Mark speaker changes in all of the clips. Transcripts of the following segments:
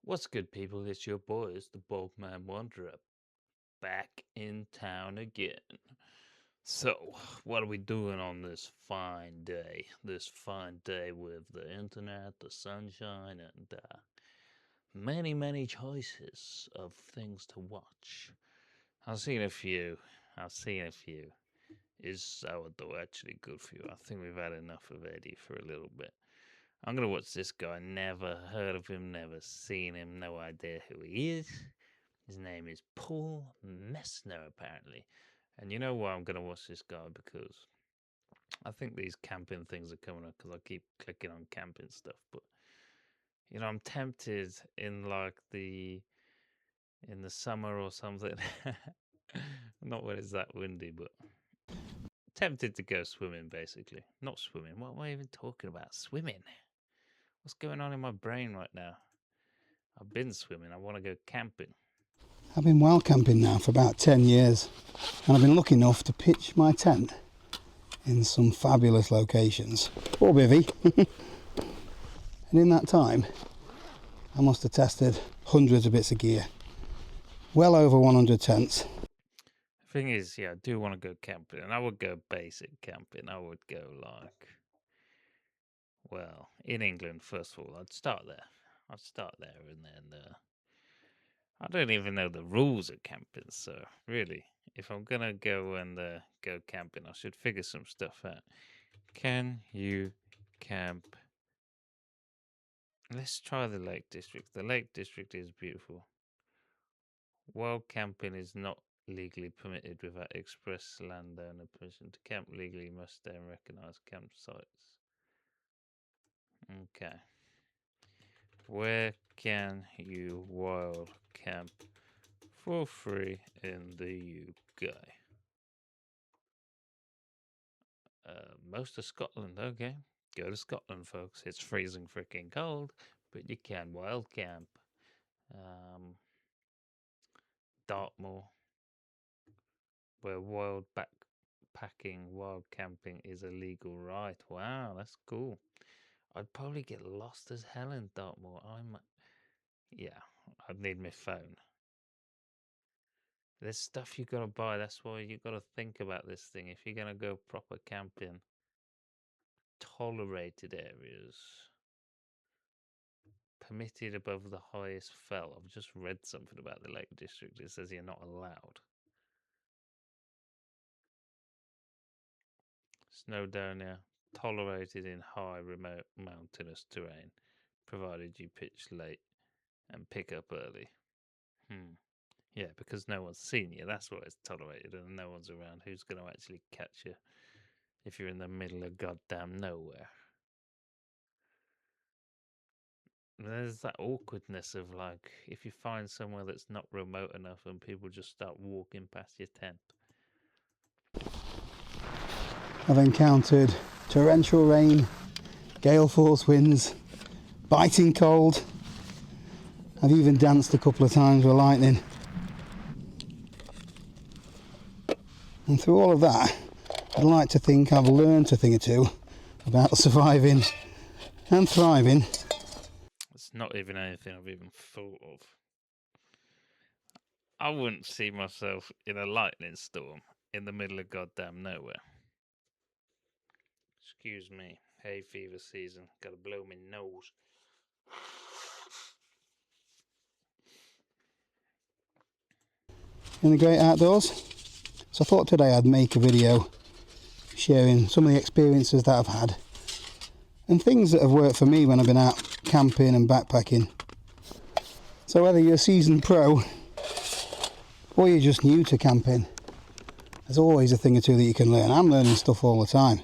Speaker 1: What's good, people? It's your boys, the Bogman Wanderer, back in town again. So, what are we doing on this fine day? This fine day with the internet, the sunshine, and many, many choices of things to watch. I've seen a few. I've seen a few. Is sourdough actually good for you? I think we've had enough of Eddie for a little bit. I'm gonna watch this guy. Never heard of him, never seen him, no idea who he is. His name is Paul Messner, apparently. And you know why I'm going to watch this guy? Because I think these camping things are coming up because I keep clicking on camping stuff. But, I'm tempted in the summer or something. Not when it's that windy, but tempted to go swimming, basically. Not swimming. What am I even talking about? Swimming. What's going on in my brain right now? I've been swimming. I want to go camping.
Speaker 2: I've been wild camping now for about 10 years, and I've been lucky enough to pitch my tent in some fabulous locations. Poor bivvy. And in that time, I must have tested hundreds of bits of gear. Well over 100 tents.
Speaker 1: The thing is, I do want to go camping, and I would go basic camping. I would go in England, first of all, I'd start there. And then I don't even know the rules of camping, so really, if I'm gonna go and go camping, I should figure some stuff out. Can you camp? Let's try the Lake District. The Lake District is beautiful. Wild camping is not legally permitted without express landowner permission. To camp legally, you must stay in recognised campsites. Okay. Where can you wild camp for free in the UK? Most of Scotland, okay. Go to Scotland, folks. It's freezing freaking cold, but you can wild camp. Dartmoor, where wild backpacking, wild camping is a legal right. Wow, that's cool. I'd probably get lost as hell in Dartmoor. I'd need my phone. There's stuff you gotta buy. That's why you gotta think about this thing. If you're gonna go proper camping, tolerated areas, permitted above the highest fell. I've just read something about the Lake District. It says you're not allowed. Snowdonia, tolerated in high, remote, mountainous terrain, provided you pitch late and pick up early. Yeah, because no one's seen you. That's why it's tolerated, and no one's around. Who's going to actually catch you if you're in the middle of goddamn nowhere? There's that awkwardness of if you find somewhere that's not remote enough and people just start walking past your tent.
Speaker 2: I've encountered torrential rain, gale force winds, biting cold. I've even danced a couple of times with lightning. And through all of that, I'd like to think I've learned a thing or two about surviving and thriving.
Speaker 1: It's not even anything I've even thought of. I wouldn't see myself in a lightning storm in the middle of goddamn nowhere. Excuse me, hay fever season. Gotta blow my nose.
Speaker 2: In the great outdoors. So I thought today I'd make a video sharing some of the experiences that I've had and things that have worked for me when I've been out camping and backpacking. So whether you're a seasoned pro or you're just new to camping, there's always a thing or two that you can learn. I'm learning stuff all the time.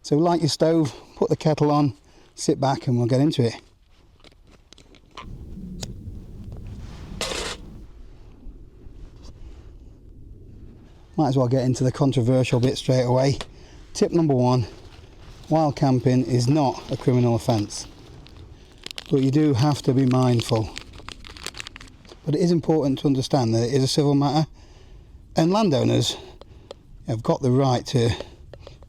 Speaker 2: So light your stove, put the kettle on, sit back and we'll get into it. Might as well get into the controversial bit straight away. Tip number 1, wild camping is not a criminal offence, but you do have to be mindful. But it is important to understand that it is a civil matter, and landowners have got the right to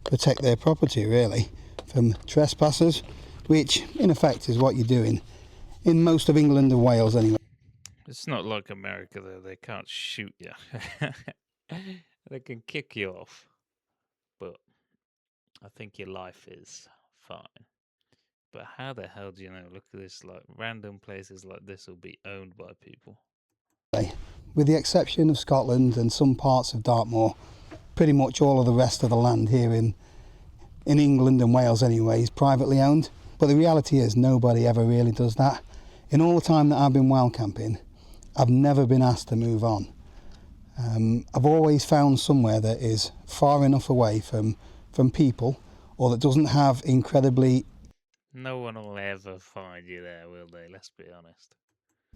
Speaker 2: protect their property really from trespassers, which in effect is what you're doing in most of England and Wales anyway.
Speaker 1: It's not like America though. They can't shoot you. They can kick you off, but I think your life is fine. But how the hell do you know? Look at this, like random places like this will be owned by people.
Speaker 2: With the exception of Scotland and some parts of Dartmoor, pretty much all of the rest of the land here in England and Wales anyway is privately owned. But the reality is nobody ever really does that. In all the time that I've been wild camping, I've never been asked to move on. I've always found somewhere that is far enough away from people, or that doesn't have incredibly
Speaker 1: No one will ever find you there, will they? Let's be honest.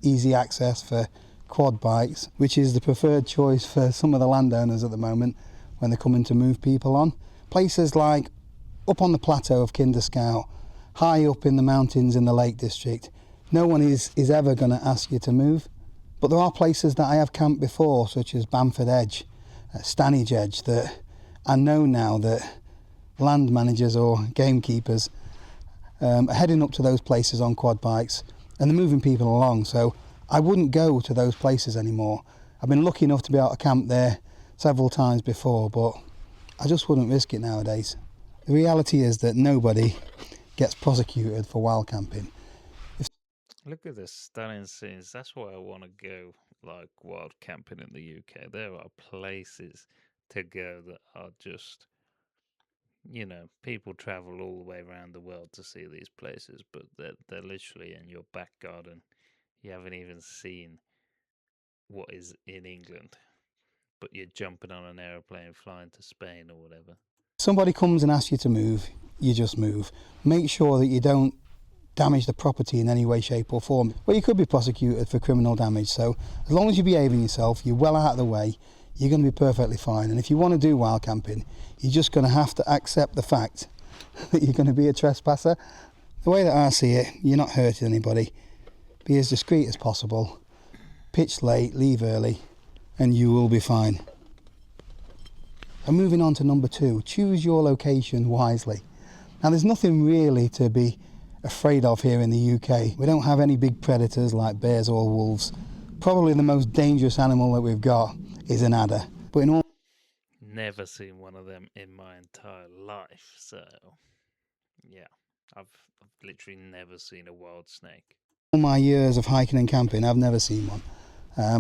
Speaker 2: easy access for quad bikes, which is the preferred choice for some of the landowners at the moment when they're coming to move people on. Places like up on the plateau of Kinder Scout, high up in the mountains in the Lake District, no one is ever going to ask you to move. But there are places that I have camped before, such as Bamford Edge, Stanage Edge, that I know now that land managers or gamekeepers are heading up to those places on quad bikes and they're moving people along. So I wouldn't go to those places anymore. I've been lucky enough to be able to camp there several times before, but I just wouldn't risk it nowadays. The reality is that nobody gets prosecuted for wild camping.
Speaker 1: Look at the stunning scenes. That's why I want to go like wild camping in the UK. There are places to go that are just, people travel all the way around the world to see these places, but they're literally in your back garden. You haven't even seen what is in England, but you're jumping on an aeroplane flying to Spain or whatever.
Speaker 2: Somebody comes and asks you to move, you just move. Make sure that you don't damage the property in any way, shape or form. Well, you could be prosecuted for criminal damage, so as long as you're behaving yourself, you're well out of the way, you're going to be perfectly fine. And if you want to do wild camping, you're just going to have to accept the fact that you're going to be a trespasser. The way that I see it, you're not hurting anybody. Be as discreet as possible, pitch late, leave early, and you will be fine. And moving on to number 2, choose your location wisely. Now there's nothing really to be afraid of here in the UK. We don't have any big predators like bears or wolves. Probably the most dangerous animal that we've got is an adder. But in all
Speaker 1: Never seen one of them in my entire life, so yeah, I've literally never seen a wild snake.
Speaker 2: my years of hiking and camping, I've never seen one.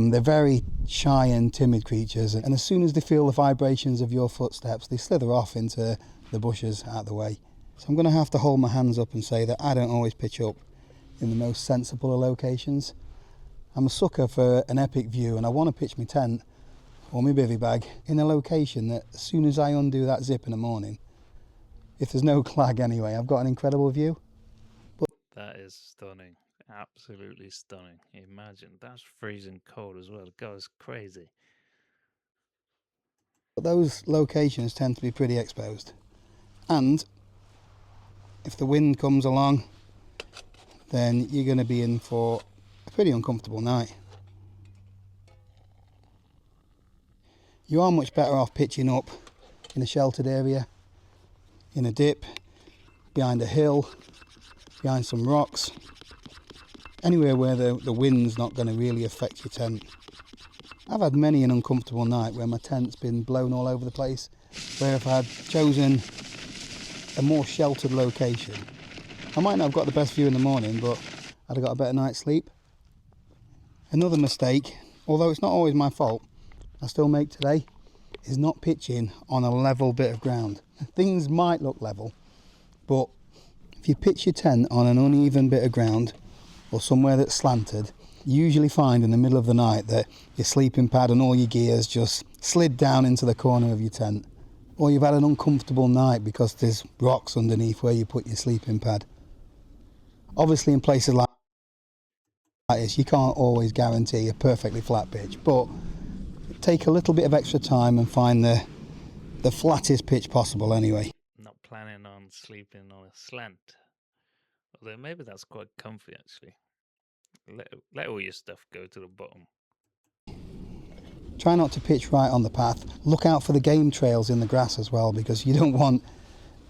Speaker 2: They're very shy and timid creatures, and as soon as they feel the vibrations of your footsteps, they slither off into the bushes out of the way. So I'm going to have to hold my hands up and say that I don't always pitch up in the most sensible of locations. I'm a sucker for an epic view, and I want to pitch my tent or my bivvy bag in a location that as soon as I undo that zip in the morning, if there's no clag anyway, I've got an incredible view.
Speaker 1: That is stunning. Absolutely stunning. Imagine, that's freezing cold as well. The guy's crazy.
Speaker 2: But those locations tend to be pretty exposed. And if the wind comes along, then you're going to be in for a pretty uncomfortable night. You are much better off pitching up in a sheltered area, in a dip, behind a hill, behind some rocks, anywhere where the wind's not going to really affect your tent. I've had many an uncomfortable night where my tent's been blown all over the place, where if I'd chosen a more sheltered location, I might not have got the best view in the morning, but I'd have got a better night's sleep. Another mistake, although it's not always my fault, I still make today, is not pitching on a level bit of ground. Things might look level, but if you pitch your tent on an uneven bit of ground or somewhere that's slanted, you usually find in the middle of the night that your sleeping pad and all your gear's just slid down into the corner of your tent. Or you've had an uncomfortable night because there's rocks underneath where you put your sleeping pad. Obviously in places like this, you can't always guarantee a perfectly flat pitch, but take a little bit of extra time and find the flattest pitch possible anyway.
Speaker 1: Not planning on sleeping on a slant. Although maybe that's quite comfy actually. Let all your stuff go to the bottom.
Speaker 2: Try not to pitch right on the path. Look out for the game trails in the grass as well, because you don't want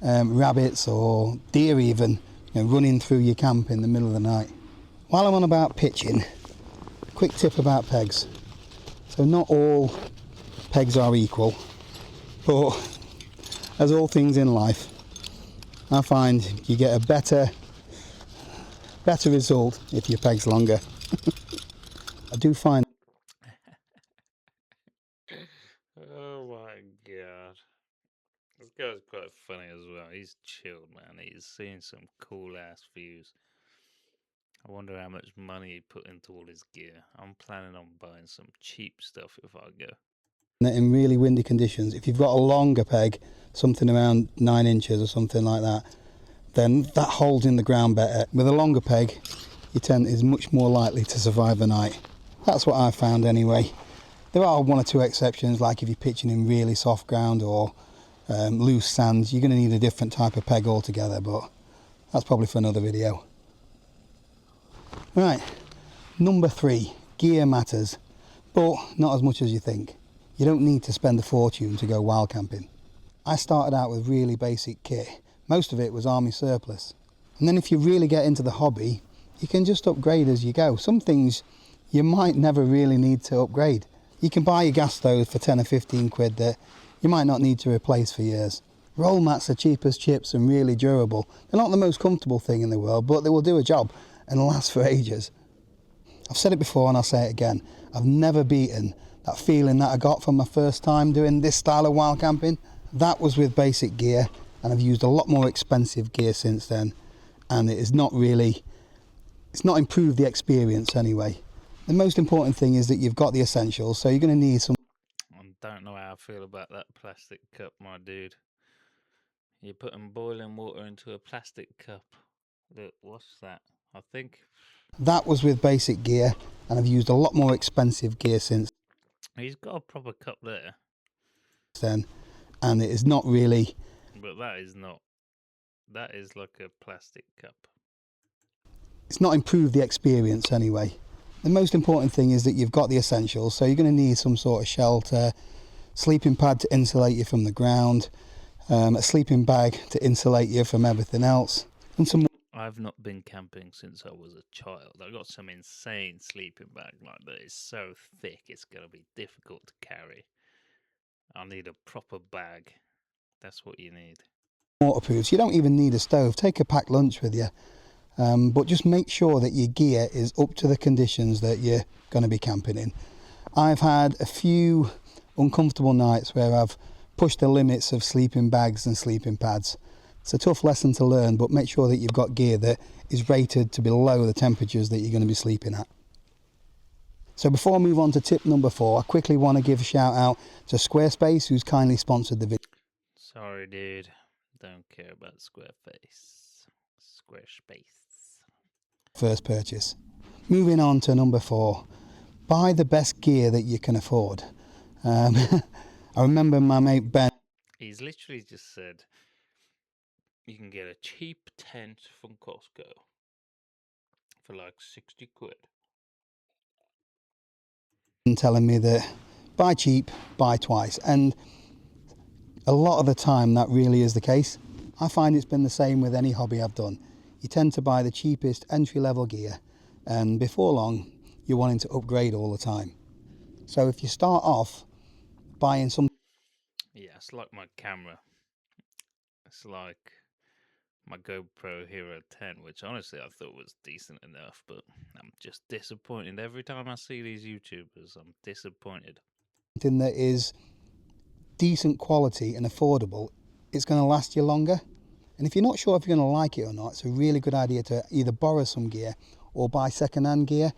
Speaker 2: rabbits or deer even running through your camp in the middle of the night. While I'm on about pitching, quick tip about pegs. So not all pegs are equal, but as all things in life, I find you get a better result if your peg's longer. I do find.
Speaker 1: Oh my god. This guy's quite funny as well. He's chilled, man. He's seen some cool ass views. I wonder how much money he put into all his gear. I'm planning on buying some cheap stuff if I go.
Speaker 2: In really windy conditions, if you've got a longer peg, something around 9 inches or something like that, then that holds in the ground better. With a longer peg, your tent is much more likely to survive the night. That's what I've found anyway. There are one or two exceptions, like if you're pitching in really soft ground or loose sands, you're going to need a different type of peg altogether, but that's probably for another video. Right, number 3, gear matters, but not as much as you think. You don't need to spend a fortune to go wild camping. I started out with really basic kit. Most of it was army surplus. And then if you really get into the hobby, you can just upgrade as you go. Some things you might never really need to upgrade. You can buy your gas stove for 10 or 15 quid that you might not need to replace for years. Roll mats are cheap as chips and really durable. They're not the most comfortable thing in the world, but they will do a job and last for ages. I've said it before and I'll say it again. I've never beaten that feeling that I got from my first time doing this style of wild camping. That was with basic gear, and I've used a lot more expensive gear since then, and it's not improved the experience anyway. The most important thing is that you've got the essentials, so you're going to need some.
Speaker 1: I don't know how I feel about that plastic cup, my dude. You're putting boiling water into a plastic cup. Look, what's that? I think
Speaker 2: that was with basic gear, and I've used a lot more expensive gear since
Speaker 1: he's got a proper cup there
Speaker 2: then, and it is not really.
Speaker 1: But that is not. That is like a plastic cup.
Speaker 2: It's not improved the experience anyway. The most important thing is that you've got the essentials, so you're going to need some sort of shelter, sleeping pad to insulate you from the ground, a sleeping bag to insulate you from everything else, and some.
Speaker 1: I've not been camping since I was a child. I got some insane sleeping bag like that. It's so thick, it's going to be difficult to carry. I need a proper bag. That's what you need.
Speaker 2: Waterproofs. You don't even need a stove. Take a packed lunch with you. But just make sure that your gear is up to the conditions that you're going to be camping in. I've had a few uncomfortable nights where I've pushed the limits of sleeping bags and sleeping pads. It's a tough lesson to learn, but make sure that you've got gear that is rated to below the temperatures that you're going to be sleeping at. So before I move on to tip number 4, I quickly want to give a shout out to Squarespace, who's kindly sponsored the video.
Speaker 1: Sorry, dude. Don't care about Squarespace.
Speaker 2: First purchase. Moving on to number 4. Buy the best gear that you can afford. I remember my mate Ben.
Speaker 1: He's literally just said you can get a cheap tent from Costco for like 60 quid.
Speaker 2: Telling me that buy cheap, buy twice, and a lot of the time that really is the case. I find it's been the same with any hobby I've done. You tend to buy the cheapest entry-level gear, and before long you're wanting to upgrade all the time. So if you start off buying some,
Speaker 1: yeah, it's like my camera. It's like my GoPro Hero 10, which honestly I thought was decent enough, but I'm just disappointed every time I see these YouTubers. I'm disappointed.
Speaker 2: Something that is decent quality and affordable, it's going to last you longer. And if you're not sure if you're going to like it or not, it's a really good idea to either borrow some gear or buy second-hand gear.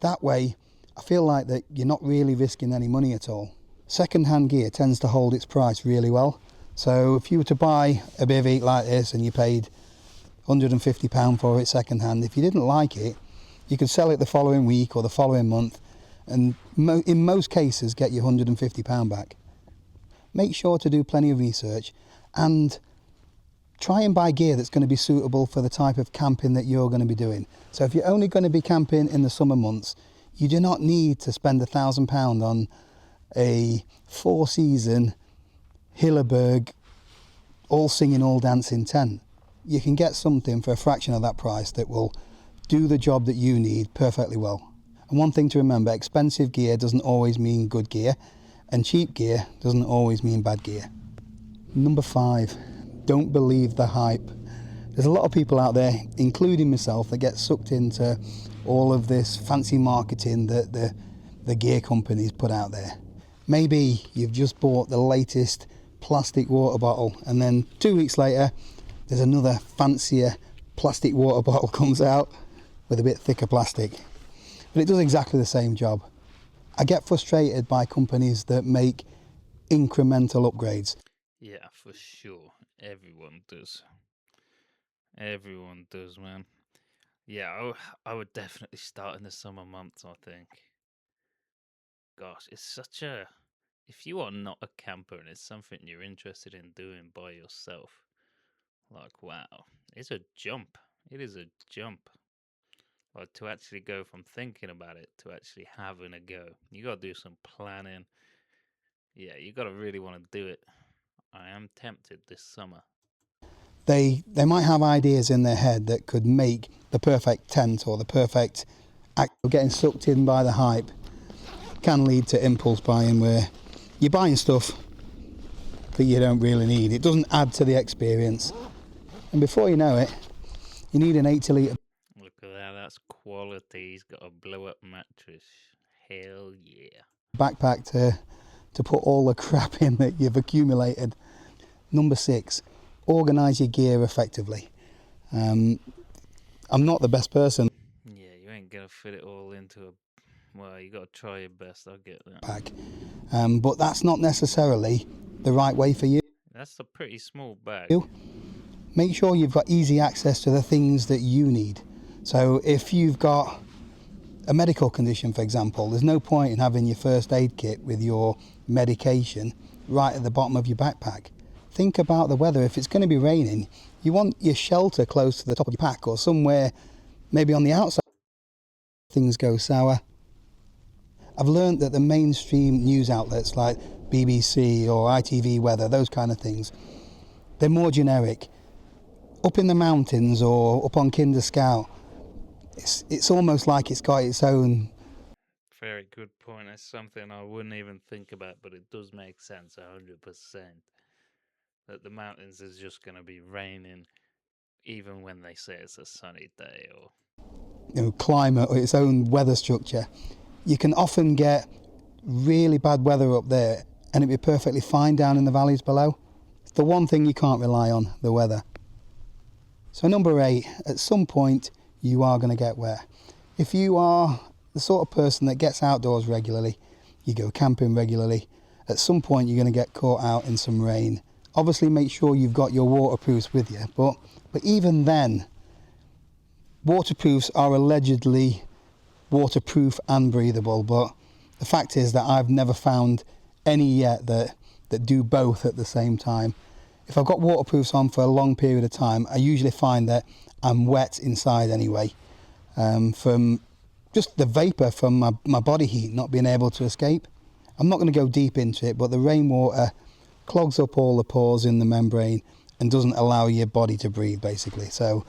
Speaker 2: That way I feel like that you're not really risking any money at all. Second-hand gear tends to hold its price really well. So if you were to buy a bivvy like this and you paid £150 for it second-hand, if you didn't like it, you could sell it the following week or the following month, and in most cases get your £150 back. Make sure to do plenty of research and try and buy gear that's going to be suitable for the type of camping that you're going to be doing. So if you're only going to be camping in the summer months, you do not need to spend £1,000 on a 4-season Hilleberg all singing all dancing tent. You can get something for a fraction of that price that will do the job that you need perfectly well. And one thing to remember, expensive gear doesn't always mean good gear, and cheap gear doesn't always mean bad gear. Number 5, don't believe the hype. There's a lot of people out there, including myself, that get sucked into all of this fancy marketing that the gear companies put out there. Maybe you've just bought the latest plastic water bottle, and then 2 weeks later there's another fancier plastic water bottle comes out with a bit thicker plastic, but it does exactly the same job. I get frustrated by companies that make incremental upgrades.
Speaker 1: Yeah, for sure. Everyone does. Everyone does, man. Yeah, I would definitely start in the summer months, I think. Gosh, it's such a. If you are not a camper and it's something you're interested in doing by yourself, like, wow, it's a jump. It is a jump. Like, to actually go from thinking about it to actually having a go. You got to do some planning. Yeah, you got to really want to do it. I am tempted this summer.
Speaker 2: They might have ideas in their head that could make the perfect tent or the perfect act. Getting sucked in by the hype can lead to impulse buying, where you're buying stuff that you don't really need. It doesn't add to the experience, and before you know it, you need an 80 litre
Speaker 1: Look at that, that's quality. He's got a blow up mattress. Hell yeah.
Speaker 2: backpack to put all the crap in that you've accumulated. Number 6, organise your gear effectively. I'm not the best person
Speaker 1: Yeah, you ain't gonna fit it all into a. Well, you gotta try your best, I get that.
Speaker 2: pack, but that's not necessarily the right way for you.
Speaker 1: That's a pretty small bag.
Speaker 2: Make sure you've got easy access to the things that you need. So if you've got a medical condition, for example, there's no point in having your first aid kit with your medication right at the bottom of your backpack. Think about the weather. If it's going to be raining, you want your shelter close to the top of your pack, or somewhere maybe on the outside. Things go sour. I've learned that the mainstream news outlets like BBC or ITV Weather, those kind of things, they're more generic. Up in the mountains or up on Kinder Scout, it's almost like it's got its own.
Speaker 1: Very good point. That's something I wouldn't even think about, but it does make sense 100%. That the mountains is just gonna be raining even when they say it's a sunny day or
Speaker 2: Climate or its own weather structure. You can often get really bad weather up there and it'd be perfectly fine down in the valleys below. It's the one thing you can't rely on, the weather. So number 8, at some point you are going to get wet. If you are the sort of person that gets outdoors regularly, you go camping regularly, at some point you're going to get caught out in some rain. Obviously make sure you've got your waterproofs with you, but even then, waterproofs are allegedly waterproof and breathable, but the fact is that I've never found any yet that do both at the same time. If I've got waterproofs on for a long period of time, I usually find that I'm wet inside anyway, from just the vapour from my body heat not being able to escape. I'm not going to go deep into it, but the rainwater clogs up all the pores in the membrane and doesn't allow your body to breathe, basically. So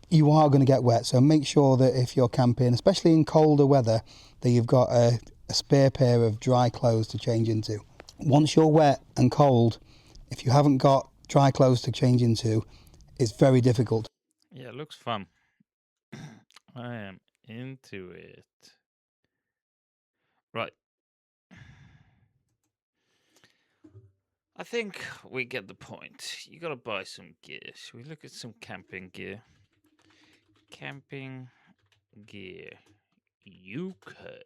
Speaker 2: you are going to get wet. So make sure that if you're camping, especially in colder weather, that you've got a spare pair of dry clothes to change into. Once you're wet and cold, if you haven't got dry clothes to change into, it's very difficult.
Speaker 1: yeah, it looks fun. I am into it. Right. I think we get the point. You gotta buy some gear. Should we look at some camping gear? Camping gear UK.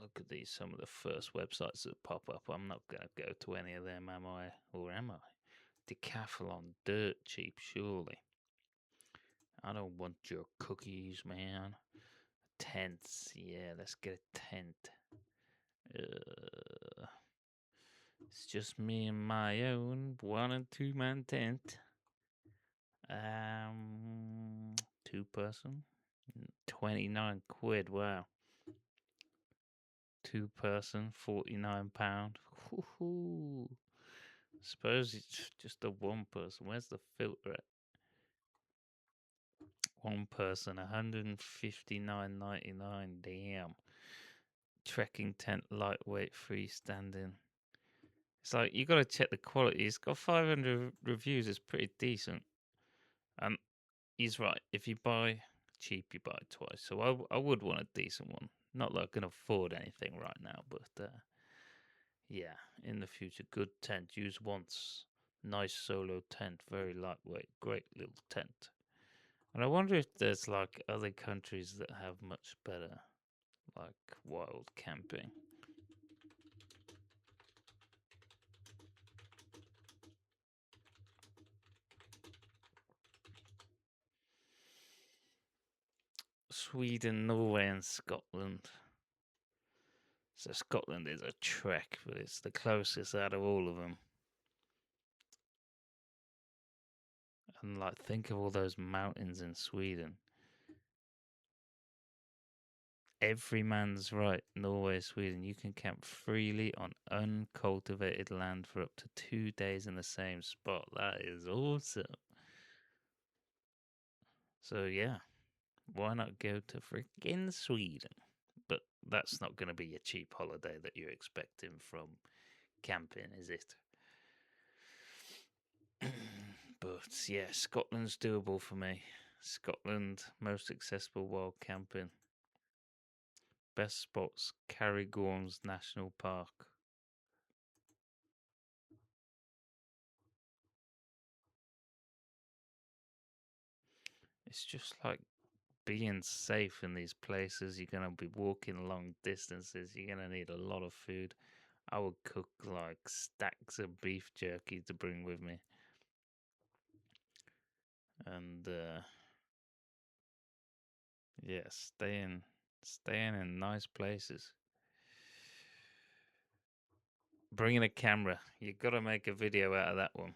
Speaker 1: Look at these, some of the first websites that pop up. I'm not gonna go to any of them, am I? Or am I? Decathlon, dirt cheap, surely. I don't want your cookies, man. Tents, yeah, let's get a tent. It's just me and my own 1 and 2 man tent. 2 person, 29 quid. Wow. 2 person, £49. Woohoo. Suppose it's just a 1 person. Where's the filter at? one person, 159.99. Damn. Trekking tent, lightweight, freestanding. It's like you got to check the quality. It's got 500 reviews. It's pretty decent. And he's right. If you buy cheap, you buy twice. So I would want a decent one. Not that I can afford anything right now, but yeah, in the future, good tent. Use once. Nice solo tent. Very lightweight. Great little tent. And I wonder if there's like other countries that have much better, like wild camping. Sweden, Norway, and Scotland. So Scotland is a trek, but it's the closest out of all of them. And like, think of all those mountains in Sweden. Every man's right, Norway, Sweden. You can camp freely on uncultivated land for up to 2 days in the same spot. That is awesome. So yeah, why not go to freaking Sweden? But that's not going to be a cheap holiday that you're expecting from camping, is it? But yeah, Scotland's doable for me. Scotland, most accessible while camping. Best spots, Carrigorms National Park. It's just like being safe in these places. You're going to be walking long distances. You're going to need a lot of food. I would cook like stacks of beef jerky to bring with me. And yeah, staying in nice places. Bringing a camera. You got to make a video out of that one.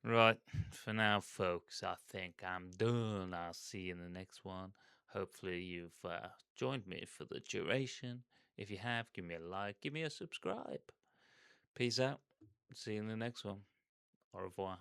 Speaker 1: Right, for now, folks, I think I'm done. I'll see you in the next one. Hopefully, you've joined me for the duration. If you have, give me a like, give me a subscribe. Peace out. See you in the next one. Au revoir.